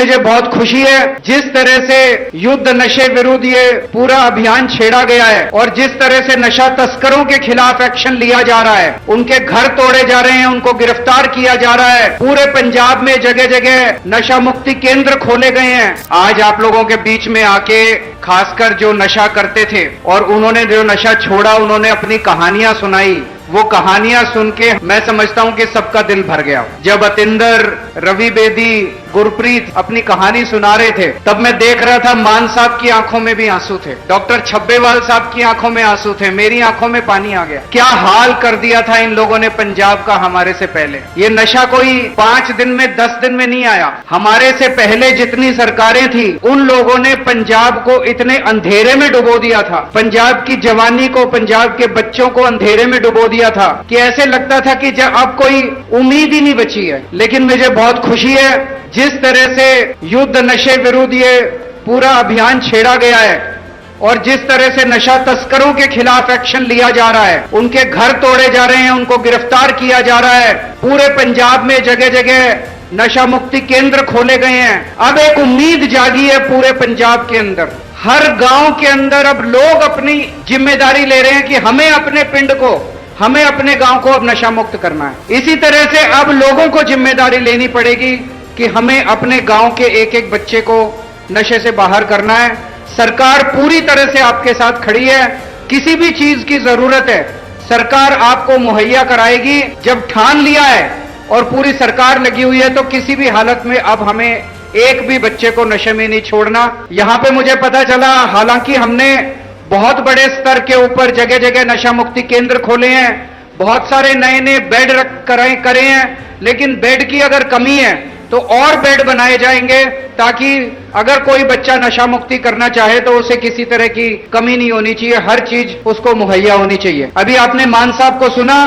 मुझे बहुत खुशी है जिस तरह से युद्ध नशे विरुद्ध ये पूरा अभियान छेड़ा गया है और जिस तरह से नशा तस्करों के खिलाफ एक्शन लिया जा रहा है, उनके घर तोड़े जा रहे हैं, उनको गिरफ्तार किया जा रहा है। पूरे पंजाब में जगह जगह नशा मुक्ति केंद्र खोले गए हैं। आज आप लोगों के बीच में आके खासकर जो नशा करते थे और उन्होंने जो नशा छोड़ा, उन्होंने अपनी कहानियां सुनाई। वो कहानियां सुन के मैं समझता हूं कि सबका दिल भर गया। जब अतिंदर, रवि बेदी, गुरप्रीत अपनी कहानी सुना रहे थे, तब मैं देख रहा था मान साहब की आंखों में भी आंसू थे, डॉक्टर छब्बेवाल साहब की आंखों में आंसू थे, मेरी आंखों में पानी आ गया। क्या हाल कर दिया था इन लोगों ने पंजाब का हमारे से पहले। ये नशा कोई 5 दिन में 10 दिन में नहीं आया। हमारे से पहले जितनी सरकारें थी, उन लोगों ने पंजाब को इतने अंधेरे में डुबो दिया था, पंजाब की जवानी को, पंजाब के बच्चों को अंधेरे में डुबो दिया था कि ऐसे लगता था कि जब अब कोई उम्मीद ही नहीं बची है। लेकिन मुझे बहुत खुशी है जिस तरह से युद्ध नशे विरुद्ध ये पूरा अभियान छेड़ा गया है और जिस तरह से नशा तस्करों के खिलाफ एक्शन लिया जा रहा है, उनके घर तोड़े जा रहे हैं, उनको गिरफ्तार किया जा रहा है। पूरे पंजाब में जगह जगह नशा मुक्ति केंद्र खोले गए हैं। अब एक उम्मीद जागी है पूरे पंजाब के अंदर। हर गांव के अंदर अब लोग अपनी जिम्मेदारी ले रहे हैं कि हमें अपने पिंड को, हमें अपने गांव को अब नशा मुक्त करना है। इसी तरह से अब लोगों को जिम्मेदारी लेनी पड़ेगी कि हमें अपने गांव के एक एक बच्चे को नशे से बाहर करना है। सरकार पूरी तरह से आपके साथ खड़ी है। किसी भी चीज की जरूरत है, सरकार आपको मुहैया कराएगी। जब ठान लिया है और पूरी सरकार लगी हुई है, तो किसी भी हालत में अब हमें एक भी बच्चे को नशे में नहीं छोड़ना। यहां पे मुझे पता चला, हालांकि हमने बहुत बड़े स्तर के ऊपर जगह जगह नशा मुक्ति केंद्र खोले हैं, बहुत सारे नए नए बेड करे हैं, लेकिन बेड की अगर कमी है तो और बेड बनाए जाएंगे ताकि अगर कोई बच्चा नशा मुक्ति करना चाहे तो उसे किसी तरह की कमी नहीं होनी चाहिए, हर चीज उसको मुहैया होनी चाहिए। अभी आपने मान साहब को सुना,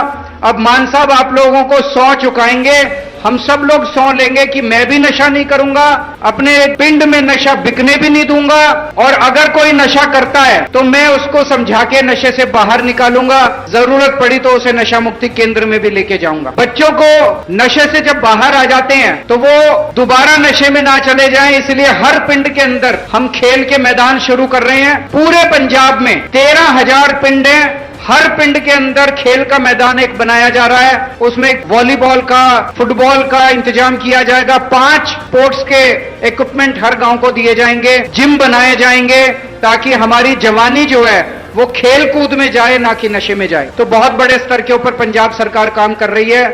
अब मान साहब आप लोगों को 100 चुकाएंगे। हम सब लोग 100 लेंगे कि मैं भी नशा नहीं करूंगा, अपने पिंड में नशा बिकने भी नहीं दूंगा, और अगर कोई नशा करता है तो मैं उसको समझा के नशे से बाहर निकालूंगा, जरूरत पड़ी तो उसे नशा मुक्ति केंद्र में भी लेके जाऊंगा। बच्चों को नशे से जब बाहर आ जाते हैं तो वो दोबारा नशे में ना चले जाएं, इसलिए हर पिंड के अंदर हम खेल के मैदान शुरू कर रहे हैं। पूरे पंजाब में 13,000 पिंड हैं, हर पिंड के अंदर खेल का मैदान एक बनाया जा रहा है। उसमें वॉलीबॉल का, फुटबॉल का इंतजाम किया जाएगा। 5 स्पोर्ट्स के इक्विपमेंट हर गांव को दिए जाएंगे, जिम बनाए जाएंगे ताकि हमारी जवानी जो है वो खेल कूद में जाए, ना कि नशे में जाए। तो बहुत बड़े स्तर के ऊपर पंजाब सरकार काम कर रही है।